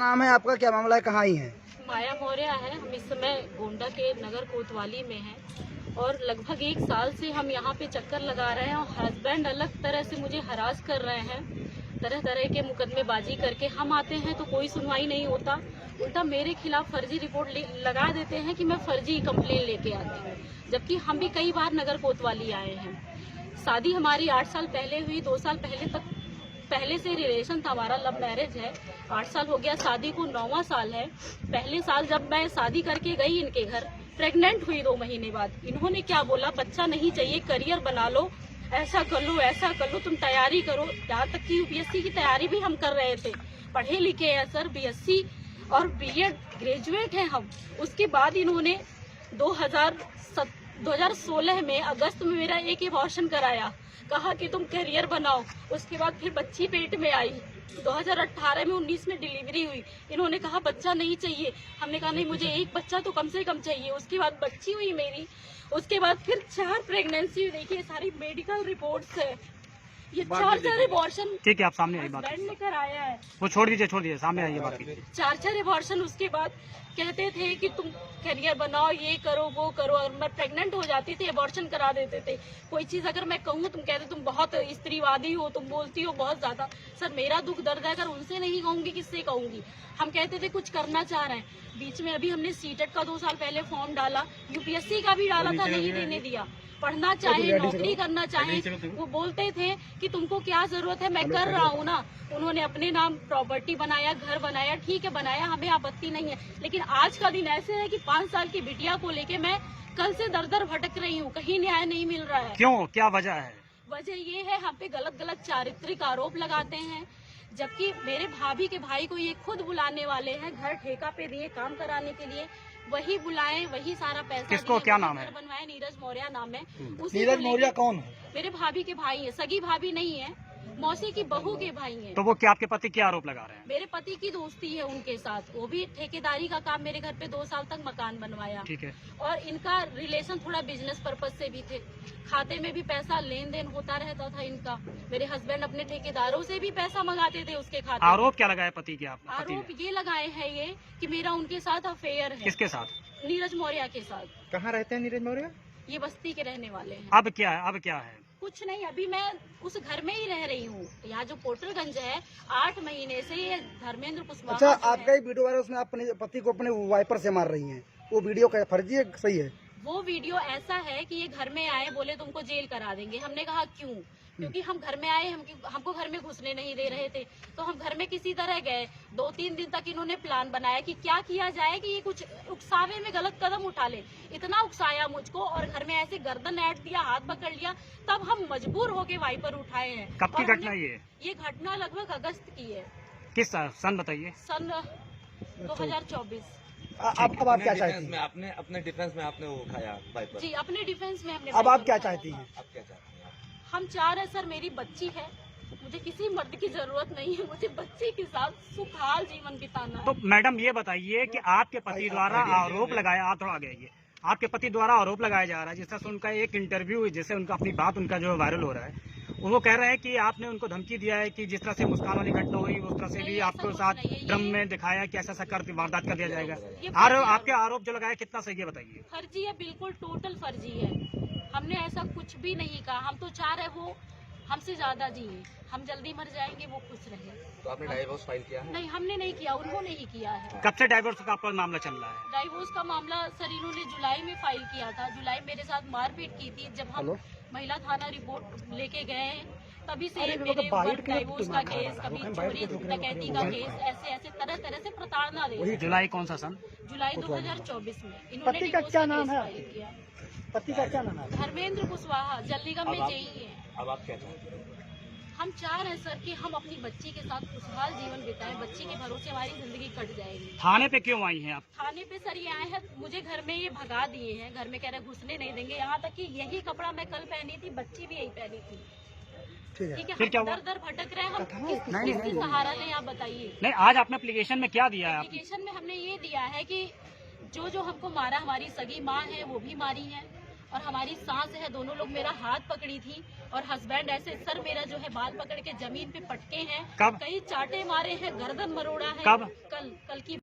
नाम है आपका, क्या मामला है, कहाँ आई है? माया मौर्य है। हम इस समय गोंडा के नगर कोतवाली में हैं और लगभग 1 साल से हम यहाँ पे चक्कर लगा रहे हैं और हस्बैंड अलग तरह से मुझे हरास कर रहे हैं, तरह तरह के मुकदमेबाजी करके। हम आते हैं तो कोई सुनवाई नहीं होता, उल्टा मेरे खिलाफ फर्जी रिपोर्ट लगा देते हैं कि मैं फर्जी कंप्लेन लेके आती हूँ, जबकि हम भी कई बार नगर कोतवाली आए हैं। शादी हमारी 8 साल पहले हुई, 2 साल पहले से रिलेशन था, हमारा लव मैरिज है। 8 साल हो गया शादी को, 9वां साल है। पहले साल जब मैं शादी करके गई इनके घर, प्रेग्नेंट हुई 2 महीने बाद, इन्होंने क्या बोला, बच्चा नहीं चाहिए, करियर बना लो, ऐसा कर लो ऐसा कर लो, तुम तैयारी करो। यहाँ तक कि यूपीएससी की तैयारी भी हम कर रहे थे, पढ़े लिखे हैं सर, बीएससी और बीएड ग्रेजुएट हैं हम। उसके बाद इन्होंने 2016 में अगस्त में मेरा एक एबॉर्शन कराया, कहा कि तुम करियर बनाओ। उसके बाद फिर बच्ची पेट में आई, 2018 में 19 में डिलीवरी हुई। इन्होंने कहा बच्चा नहीं चाहिए, हमने कहा नहीं, मुझे एक बच्चा तो कम से कम चाहिए। उसके बाद बच्ची हुई मेरी, उसके बाद फिर 4 प्रेगनेंसी हुई। देखिए सारी मेडिकल रिपोर्ट्स है, ये 4 एबॉर्शन ठीक है, आप सामने आइए, बात ने कराया है। वो छोड़ दीजिए, सामने आइए, बात कीजिए। 4 एबॉर्शन। उसके बाद कहते थे कि तुम करियर बनाओ, ये करो वो करो, और मैं प्रेग्नेंट हो जाती थी, एबॉर्शन करा देते थे। कोई चीज अगर मैं कहूँ, तुम कहते तुम बहुत स्त्रीवादी हो, तुम बोलती हो बहुत ज्यादा। सर मेरा दुख दर्द है, अगर उनसे नहीं कहूंगी किससे कहूंगी। हम कहते थे कुछ करना चाह रहे हैं। बीच में अभी हमने सीटेट का 2 साल पहले फॉर्म डाला, यूपीएससी का भी डाला था, नहीं देने दिया। पढ़ना चाहे, नौकरी करना चाहे, वो बोलते थे कि तुमको क्या जरूरत है, मैं कर रहा हूँ ना। उन्होंने अपने नाम प्रॉपर्टी बनाया, घर बनाया, ठीक है बनाया, हमें आपत्ति नहीं है। लेकिन आज का दिन ऐसे है कि 5 साल की बिटिया को लेके मैं कल से दर दर भटक रही हूँ, कहीं न्याय नहीं मिल रहा है। क्यों, क्या वजह है? वजह ये है, हम पे गलत चारित्रिक आरोप लगाते हैं, जबकि मेरे भाभी के भाई को ये खुद बुलाने वाले हैं, घर ठेका पे दिए काम कराने के लिए, वही बुलाए, वही सारा पैसा। किसको, क्या नाम है? बनवाए, नीरज मौर्य नाम है। नीरज मौर्य कौन है? मेरे भाभी के भाई है, सगी भाभी नहीं है, मौसी की बहू के भाई हैं। तो वो क्या, आपके पति क्या आरोप लगा रहे हैं? मेरे पति की दोस्ती है उनके साथ, वो भी ठेकेदारी का काम, मेरे घर पे 2 साल तक मकान बनवाया। ठीक है। और इनका रिलेशन थोड़ा बिजनेस पर्पज से भी थे, खाते में भी पैसा लेन देन होता रहता था इनका। मेरे हस्बैंड अपने ठेकेदारों से भी पैसा मंगाते थे उसके खाते। आरोप क्या लगाया पति के? आप आरोप ये लगाए हैं ये कि मेरा उनके साथ अफेयर है। किसके साथ? नीरज मौर्य के साथ। कहाँ रहते हैं नीरज मौर्य? ये बस्ती के रहने वाले हैं। अब क्या है? कुछ नहीं, अभी मैं उस घर में ही रह रही हूँ। यहाँ जो पोर्टलगंज है, 8 महीने से ये धर्मेंद्र कुशवाहा। अच्छा, आपका एक वीडियो वायरल, उसमें आप अपने पति को अपने वाइपर से मार रही हैं, वो वीडियो क्या फर्जी है, सही है? वो वीडियो ऐसा है कि ये घर में आए, बोले तुमको जेल करा देंगे। हमने कहा क्यों? क्योंकि हम घर में आए, हमको घर में घुसने नहीं दे रहे थे, तो हम घर में किसी तरह गए। 2-3 दिन तक इन्होंने प्लान बनाया कि क्या किया जाए कि ये कुछ उकसावे में गलत कदम उठा ले। इतना उकसाया मुझको और घर में ऐसे गर्दन ऐट दिया, हाथ पकड़ लिया, तब हम मजबूर होके वाइपर उठाए हैं। कब की घटना ये घटना लगभग अगस्त की है। किस सन बताइए? सन 2024। अब आप क्या चाहती हैं? आपने अपने डिफेंस में आपने वो उठाया वाइपर? जी, अपने डिफेंस में हमने। अब आप क्या चाहती हैं? आप क्या चाहती हैं? हम चाह रहे सर, मेरी बच्ची है, मुझे किसी मर्द की जरूरत नहीं है, मुझे बच्ची के साथ सुखहाल जीवन बिताना है। तो मैडम ये बताइए कि आपके पति द्वारा आरोप लगाया, आप थोड़ा आगे आइए, आपके पति द्वारा आरोप लगाया जा रहा है, जिस तरह से उनका एक इंटरव्यू, जैसे उनका अपनी बात उनका जो वायरल हो रहा है, वो कह रहे हैं कि आपने उनको धमकी दिया है कि जिस तरह से मुस्कान वाली घटना हुई उस तरह से भी आपके साथ ड्रम में दिखाया कि ऐसा कर वारदात कर दिया जाएगा। आपके आरोप जो लगाया कितना सही है बताइए? फर्जी है, बिल्कुल टोटल फर्जी है। हमने ऐसा कुछ भी नहीं कहा, हम तो चाह रहे वो हमसे ज्यादा जिए, हम जल्दी मर जाएंगे, वो खुश रहे। तो आपने डाइवोर्स फाइल किया है? नहीं, हमने नहीं किया, उन्होंने ही किया है। कब से डाइवोर्स का आपका मामला चल रहा है? डाइवोर्स का मामला सर इन्होंने जुलाई में फाइल किया था। जुलाई मेरे साथ मारपीट की थी, जब हम महिला थाना रिपोर्ट लेके गए, तभी से मेरे ऊपर डाइवोर्स का केस, कभी चोरी डकैती का केस, ऐसे तरह से प्रताड़ना दे। जुलाई कौन सा सन? जुलाई 2024 में इन्होंने। पति का क्या नाम है? पति का क्या नाम है? धर्मेंद्र कुशवाहा, जल्लीगम में जेई है। अब आप क्या चाहते हैं? हम चाह रहे हैं सर कि हम अपनी बच्ची के साथ खुशहाल जीवन बिताएं, बच्ची के भरोसे हमारी जिंदगी कट जाएगी। थाने पे क्यों आई हैं आप? थाने पे सर ये आए हैं, मुझे घर में ये भगा दिए हैं, घर में कह रहे घुसने नहीं देंगे। यहाँ तक कि यही कपड़ा मैं कल पहनी थी, बच्ची भी यही पहनी थी। ठीक है, फिर क्या हम दर भटक रहे हैं, हम किससे सहारा लें, आप बताइए। नहीं, आज आपने एप्लीकेशन में क्या दिया है? एप्लीकेशन में हमने ये दिया है कि जो हमको मारा, हमारी सगी माँ है वो भी मारी है, और हमारी सांस है, दोनों लोग मेरा हाथ पकड़ी थी और हस्बैंड ऐसे सर मेरा जो है बाल पकड़ के जमीन पे पटके हैं। कब? कई चाटे मारे हैं, गर्दन मरोड़ा है। कब? कल की